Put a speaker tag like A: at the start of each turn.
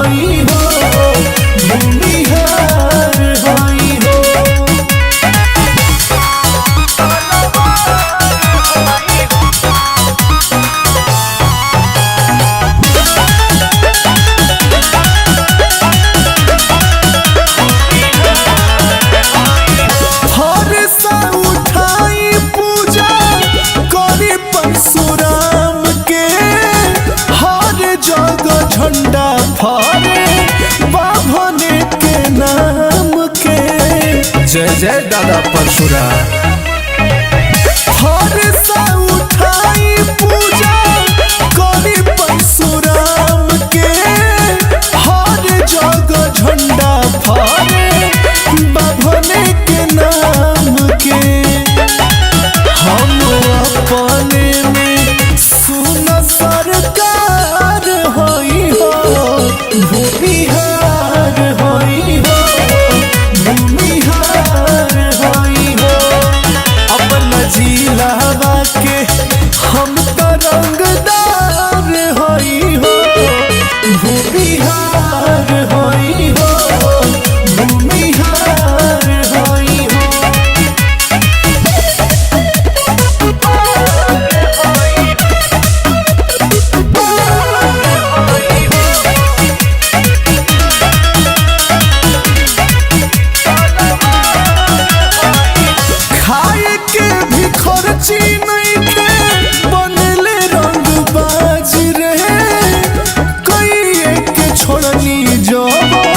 A: होई हो, भूमिहार होई हो। हरसा उठाई पूजा करी परशुराम के, हर जगह झंडा फहरे बाभने के नाम के। जय जय दादा परशुराम। हरसा उठाई पूजा करी परशुराम के, हर जगह झंडा फहरे बाभने के नाम के। हम अपने में सुन सरकार होई हो, भूमिहार होई हो, भूमिहार होई हो। अपना जिलावा के हम तरंगदार होई हो, भूमिहार होई हो, भूमिहार होई हो। खाए के भी खर्ची नइखे, बनले रंग बाज रहे। कई एक छोड़नी जब